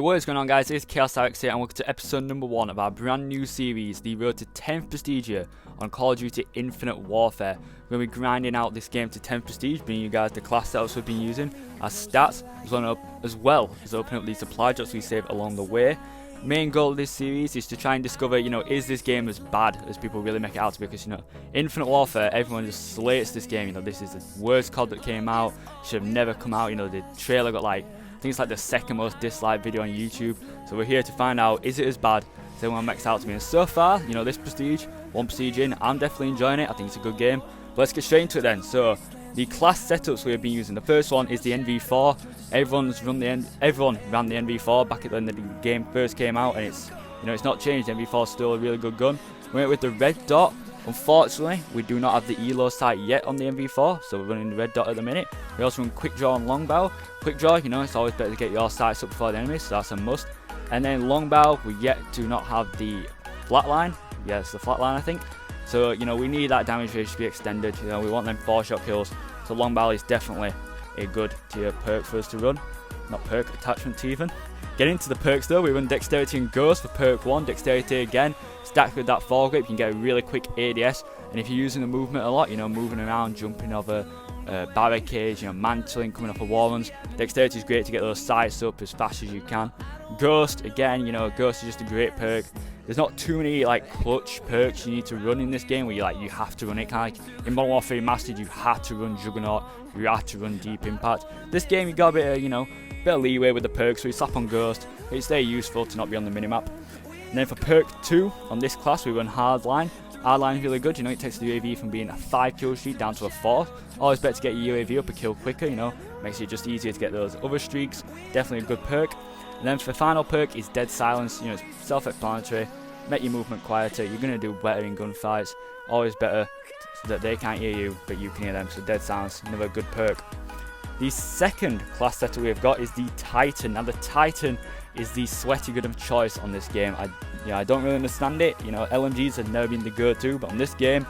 What is going on, guys? It's ChaosRx here and welcome to episode number 1 of our brand new series, the road to 10th prestige here on Call of Duty Infinite Warfare. We're going to be grinding out this game to 10th prestige, bringing you guys the class setups we've been using, our stats, as well as opening up these supply drops we saved along the way. Main goal of this series is to try and discover, is this game as bad as people really make it out to be? Because, Infinite Warfare, everyone just slates this game. This is the worst COD that came out, should have never come out. The trailer got I think it's like the second most disliked video on YouTube. So we're here to find out, is it as bad as everyone makes it out to be? And so far, this prestige, one prestige in, I'm definitely enjoying it. I think it's a good game. But let's get straight into it then. So the class setups we've been using. The first one is the NV4. Everyone ran the NV4 back at when the game first came out, and it's not changed. The NV4 is still a really good gun. We went with the red dot. Unfortunately, we do not have the ELO sight yet on the NV4, so we're running the red dot at the minute. We also run quick draw and long bow. Quick draw, it's always better to get your sights up before the enemy, so that's a must. And then long bow, we yet to not have the flatline. Yeah, it's the flatline, I think. So, we need that damage range to be extended. We want them 4-shot kills. So long bow is definitely a good tier perk for us to run. Not perk, attachment to even. Getting into the perks though, we run Dexterity and Ghost for perk 1. Dexterity again, stacked with that foregrip, you can get a really quick ADS. And if you're using the movement a lot, moving around, jumping over barricades, mantling, coming off of wall runs, Dexterity is great to get those sights up as fast as you can. Ghost, again, Ghost is just a great perk. There's not too many clutch perks you need to run in this game where you have to run it. Kind of like in Modern Warfare Remastered, you had to run Juggernaut, you had to run Deep Impact. This game you got a bit of, bit of leeway with the perks, so you slap on Ghost. It's very useful to not be on the minimap. And then for perk 2 on this class, we run Hardline. Hardline is really good, it takes the UAV from being a 5 kill streak down to a 4. Always better to get your UAV up a kill quicker, makes it just easier to get those other streaks. Definitely a good perk. And then for the final perk is Dead Silence, it's self-explanatory. Make your movement quieter, you're going to do better in gunfights. Always better so that they can't hear you, but you can hear them, so Dead Silence, another good perk. The second class setup we've got is the Titan. Now the Titan is the sweaty gun of choice on this game. I don't really understand it. LMGs have never been the go-to, but on this game,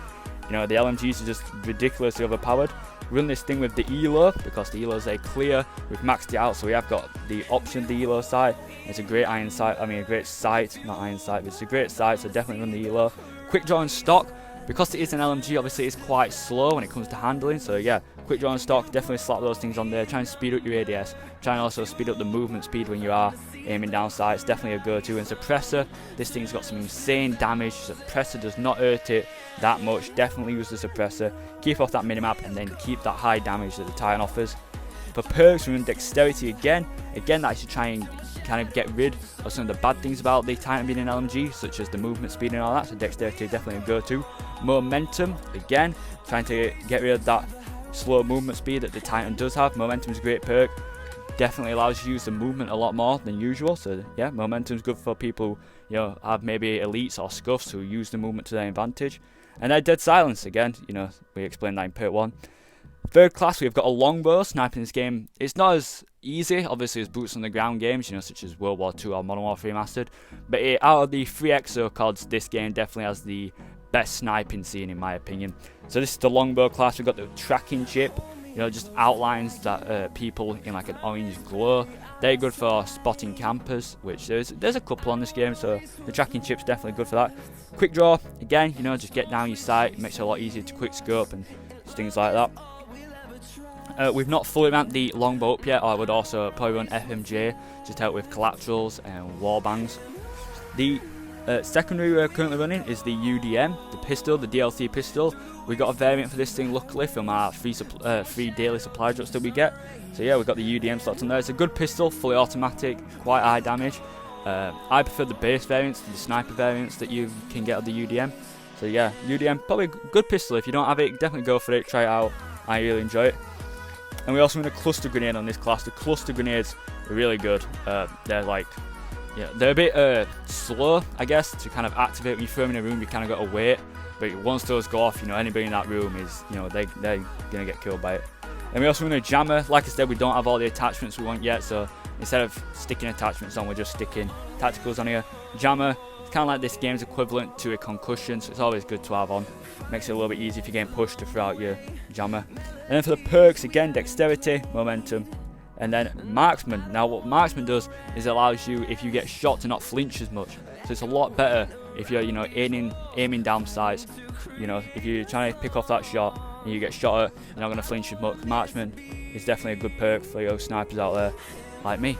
the LMGs are just ridiculously overpowered. Run this thing with the ELO because the ELOs are clear. We've maxed it out, so we have got the option of the ELO sight. It's a great a great sight, not iron sight, but it's a great sight, so definitely run the ELO. Quick draw and stock. Because it is an LMG, obviously it's quite slow when it comes to handling, so yeah, quick draw and stock, definitely slap those things on there. Try and speed up your ADS, try and also speed up the movement speed when you are aiming down sights, definitely a go-to. And suppressor, this thing's got some insane damage, suppressor does not hurt it that much, definitely use the suppressor, keep off that minimap and then keep that high damage that the Titan offers. For perks, we run Dexterity again, that should try and kind of get rid of some of the bad things about the Titan being an LMG, such as the movement speed and all that, so Dexterity is definitely a go-to. Momentum, again, trying to get rid of that slow movement speed that the Titan does have. Momentum is a great perk, definitely allows you to use the movement a lot more than usual, so yeah, Momentum is good for people who have maybe elites or scuffs who use the movement to their advantage. And then Dead Silence, again, we explained that in perk 1. Third class, we've got a longbow. Sniping this game, it's not as easy, obviously, as boots on the ground games, such as World War II or Modern Warfare Remastered. But out of the 3 EXO CODs, this game definitely has the best sniping scene, in my opinion. So this is the longbow class. We've got the tracking chip, just outlines that people in an orange glow. They're good for spotting campers, which there's a couple on this game, so the tracking chip's definitely good for that. Quick draw, again, just get down your sight, makes it a lot easier to quick scope and things like that. We've not fully ramped the longbow up yet, or I would also probably run FMJ just to help with collaterals and wall bangs. The secondary we're currently running is the UDM, the pistol, the DLC pistol. We got a variant for this thing, luckily, from our free daily supply drops that we get. So yeah, we've got the UDM slots on there. It's a good pistol, fully automatic, quite high damage. I prefer the base variants to the sniper variants that you can get of the UDM. So yeah, UDM, probably a good pistol. If you don't have it, definitely go for it, try it out. I really enjoy it. And we also run a cluster grenade on this class. The cluster grenades are really good. They're a bit slow, I guess, to kind of activate. When you throw them in a room, you kind of got to wait. But once those go off, anybody in that room is, they're going to get killed by it. And we also run a jammer. Like I said, we don't have all the attachments we want yet, so instead of sticking attachments on, we're just sticking tacticals on here. Jammer, it's kind of like this game's equivalent to a concussion, so it's always good to have on. Makes it a little bit easier if you're getting pushed to throw out your jammer. And then for the perks, again, Dexterity, Momentum, And then Marksman. Now what Marksman does is it allows you, if you get shot, to not flinch as much. So it's a lot better if you're, aiming down sights. If you're trying to pick off that shot and you get shot at, you're not going to flinch as much. Marksman is definitely a good perk for your snipers out there like me.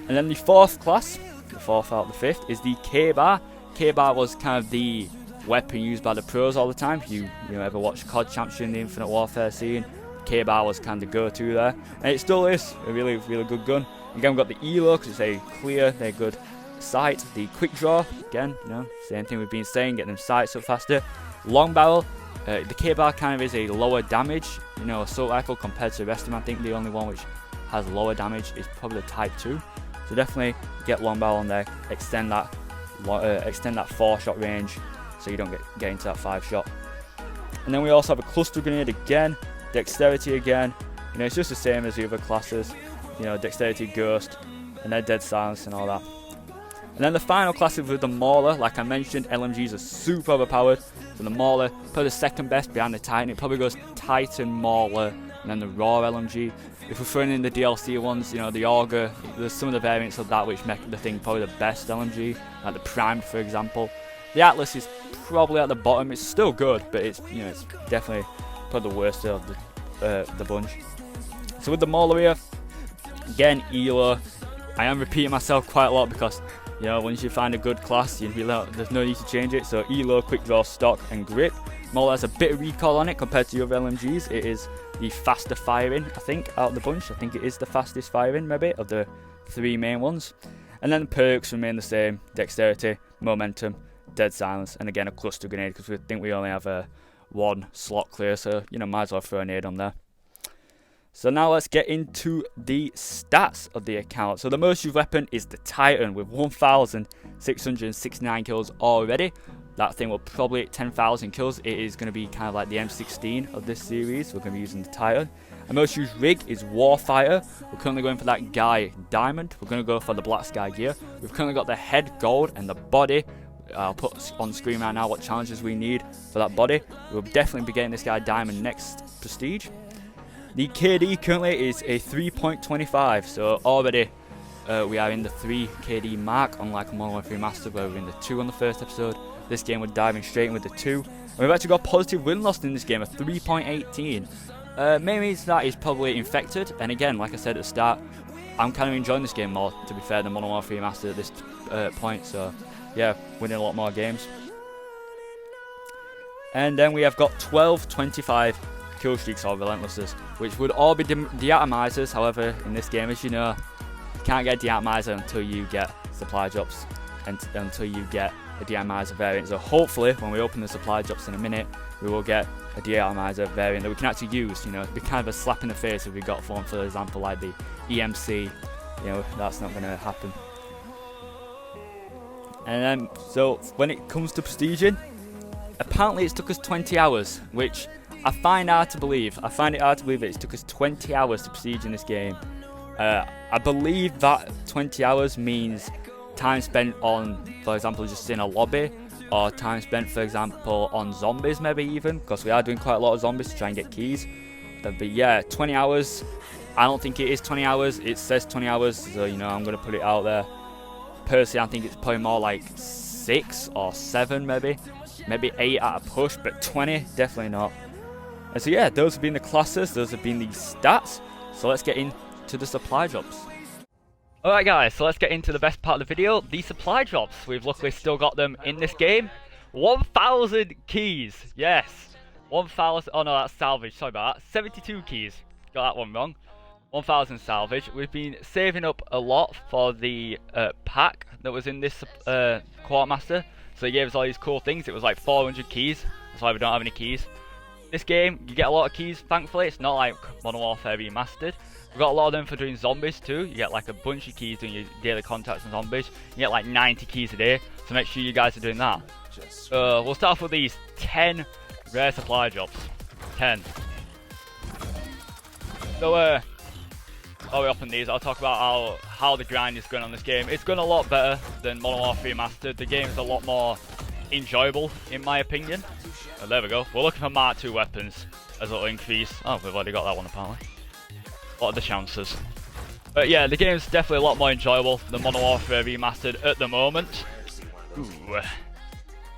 And then the fourth class, the fourth out of the fifth, is the K-Bar. K-Bar was kind of the weapon used by the pros all the time. If you ever watch COD Championship in the Infinite Warfare scene, K-Bar was kind of the go-to there, and it still is a really, really good gun. Again, we've got the ELO because it's a clear, very good sight. The quick draw, again, same thing we've been saying, get them sights up faster. Long barrel, the K-Bar kind of is a lower damage, assault rifle compared to the rest of them. I think the only one which has lower damage is probably the Type 2. So definitely get long barrel on there, extend that 4-shot range, so you don't get into that 5-shot. And then we also have a cluster grenade again. Dexterity again, it's just the same as the other classes, dexterity, ghost, and then dead silence and all that. And then the final class is with the Mauler. Like I mentioned, LMGs are super overpowered, so the Mauler, probably the second best behind the Titan. It probably goes Titan, Mauler, and then the Raw LMG. If we're throwing in the DLC ones, the Auger, there's some of the variants of that which make the thing probably the best LMG, like the Primed for example. The Atlas is probably at the bottom. It's still good, but it's definitely probably the worst of the bunch. So with the Mauler here, again, ELO. I am repeating myself quite a lot because once you find a good class, there's no need to change it. So ELO, quick draw, stock, and grip. Mauler has a bit of recoil on it compared to the other LMGs. It is the faster firing, I think, out of the bunch. I think it is the fastest firing, maybe, of the 3 main ones. And then the perks remain the same: dexterity, momentum, dead silence, and again a cluster grenade because we think we only have one slot clear, so might as well throw a nade on there. So now let's get into the stats of the account. So the most used weapon is the Titan with 1,669 kills already. That thing will probably hit 10,000 kills. It is going to be kind of like the M16 of this series. We're going to be using the Titan. Our most used rig is Warfighter. We're currently going for that Guy Diamond. We're going to go for the Black Sky gear. We've currently got the head gold and the body. I'll put on screen right now what challenges we need for that body. We'll definitely be getting this guy Diamond next prestige. The KD currently is a 3.25, so already we are in the 3 KD mark, unlike Modern Warfare Remastered where we were in the 2 on the first episode. This game we're diving straight in with the 2. And we've actually got positive win-loss in this game, a 3.18. Main reason that is probably infected, and again, like I said at the start, I'm kind of enjoying this game more, to be fair, than Modern Warfare Remastered at this point, so yeah, winning a lot more games. And then we have got 12, 25 kill streaks or relentlesses, which would all be deatomizers. However, in this game, as you know, you can't get a deatomizer until you get supply drops and until you get a deatomizer variant. So hopefully, when we open the supply drops in a minute, we will get a deatomizer variant that we can actually use. It'd be kind of a slap in the face if we got one, for example, like the EMC. That's not going to happen. And then, so when it comes to prestiging, apparently it's took us 20 hours, which I find hard to believe. I find it hard to believe that it took us 20 hours to prestige in this game. I believe that 20 hours means time spent on, for example, just in a lobby, or time spent, for example, on zombies maybe even, because we are doing quite a lot of zombies to try and get keys. But yeah, 20 hours, I don't think it is 20 hours. It says 20 hours, so I'm going to put it out there. Personally, I think it's probably more like 6 or 7 maybe 8 at a push, but 20 definitely not. And so yeah, those have been the classes, those have been the stats. So let's get into the supply drops. Alright guys, so let's get into the best part of the video, the supply drops. We've luckily still got them in this game. 1,000 keys, yes. 1,000, oh no, that's salvage, sorry about that. 72 keys, got that one wrong. 1,000 salvage. We've been saving up a lot for the pack that was in this Quartermaster. So they gave us all these cool things. It was like 400 keys, that's why we don't have any keys. This game, you get a lot of keys, thankfully. It's not like Modern Warfare Remastered. We've got a lot of them for doing zombies too. You get like a bunch of keys doing your daily contacts and zombies. You get like 90 keys a day, so make sure you guys are doing that. We'll start off with these 10 rare supply drops. 10. So while we open these, I'll talk about how the grind is going on this game. It's going a lot better than Modern Warfare Remastered. The game is a lot more enjoyable, in my opinion. Oh, there we go. We're looking for Mark II weapons as a little increase. Oh, we've already got that one apparently. What are the chances? But yeah, the game's definitely a lot more enjoyable than Modern Warfare Remastered at the moment. Ooh.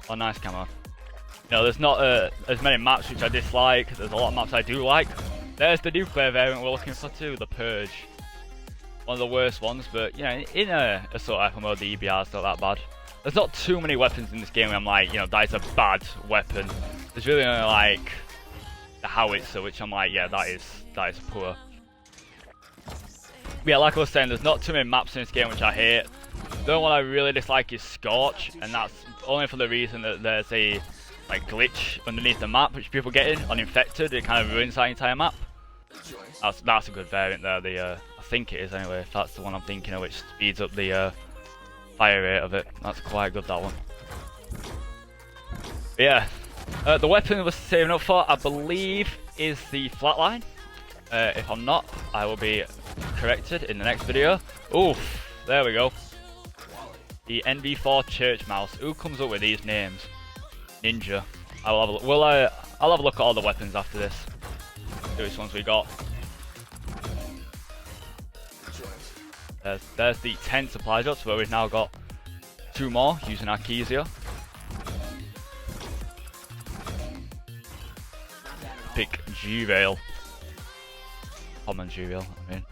Oh, nice camo. You know, there's not as many maps which I dislike. There's a lot of maps I do like. There's the nuclear variant we're looking for too, the Purge. One of the worst ones, but you know, in a sort of FMO, the EBR's not that bad. There's not too many weapons in this game where I'm like, you know, that is a bad weapon. There's really only like the howitzer, which I'm like, yeah, that is poor. But yeah, like I was saying, there's not too many maps in this game which I hate. The only one I really dislike is Scorch, and that's only for the reason that there's a like glitch underneath the map which people get in on Infected. It kind of ruins that entire map. That's a good variant there. I think it is anyway. If that's the one I'm thinking of, which speeds up the fire rate of it. That's quite good, that one. But yeah, the weapon we're saving up for, I believe, is the flatline. If I'm not, I will be corrected in the next video. Oof, there we go. The NV4 Church Mouse. Who comes up with these names? Ninja. I'll have a look. I'll have a look at all the weapons after this. See which ones we got. There's the 10 supply drops, where we've now got 2 more using our keys here. Pick G-Rail. Common G-Rail, I mean.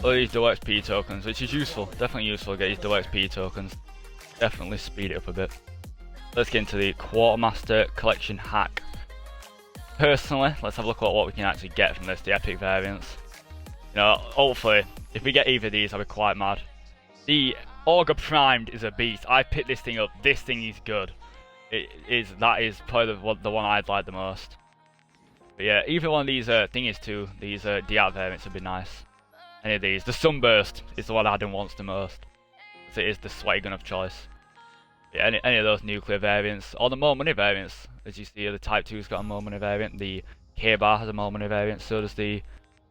All these dual XP tokens, which is useful, definitely useful to get these dual XP tokens. Definitely speed it up a bit. Let's get into the Quartermaster Collection hack. Personally, let's have a look at what we can actually get from this, the epic variants. You know, hopefully, if we get either of these, I'll be quite mad. The Auger Primed is a beast. I picked this thing up. This thing is good. That is probably the one I'd like the most. But yeah, either one of these thingies too, these DAT variants would be nice. Any of these. The Sunburst is the one Adam wants the most. So it is the sweaty gun of choice. Yeah, any of those nuclear variants, or the more money variants. As you see, the Type 2's got a more money variant, the K-Bar has a more money variant, so does the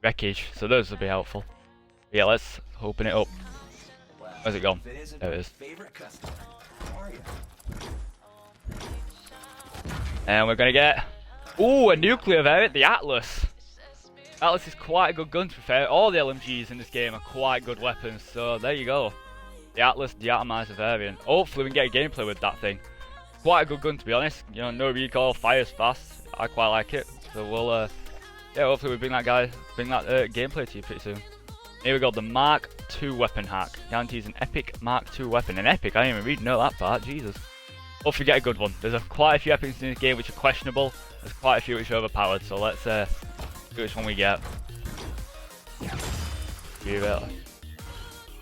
Wreckage, so those will be helpful. But yeah, let's open it up. Where's it gone? There it is. And we're gonna get, ooh, a nuclear variant, the Atlas. Atlas is quite a good gun, to be fair. All the LMGs in this game are quite good weapons, so there you go. The Atlas, the atomizer variant. Hopefully we can get a gameplay with that thing. Quite a good gun, to be honest. You know, no recoil, fires fast. I quite like it. So we'll, yeah, hopefully we bring that gameplay to you pretty soon. Here we go, the Mark II weapon hack. Guarantees an epic Mark II weapon. An epic? I didn't even know that part. Jesus. Hopefully get a good one. There's quite a few epics in this game which are questionable. There's quite a few which are overpowered. So let's see which one we get.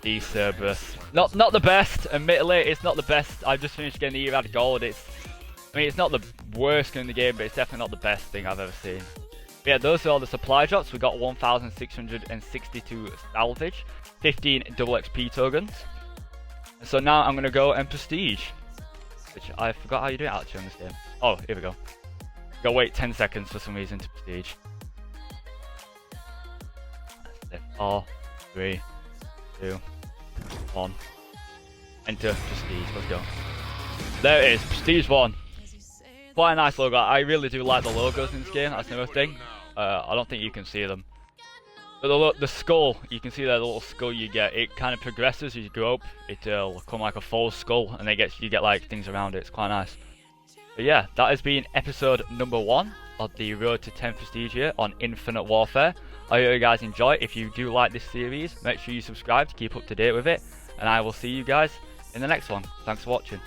The Cerberus. Not the best, admittedly, it's not the best. I've just finished getting the Erad Gold. It's not the worst gun in the game, but it's definitely not the best thing I've ever seen. But yeah, those are all the supply drops. We got 1,662 salvage, 15 double XP tokens. And so now I'm gonna go and prestige, which I forgot how you do it actually on this game. Oh, here we go. Gotta wait 10 seconds for some reason to prestige. 4, 3, 2, 1. Enter prestige. Let's go. There it is, prestige 1. Quite a nice logo. I really do like the logos in this game. That's another thing. I don't think you can see them. But the skull, you can see there, the little skull you get. It kind of progresses as you go up. It'll become like a full skull, and you get like things around it. It's quite nice. But yeah, that has been episode number 1 of the Road to 10 Prestige here on Infinite Warfare. I hope you guys enjoy. If you do like this series, make sure you subscribe to keep up to date with it. And I will see you guys in the next one. Thanks for watching.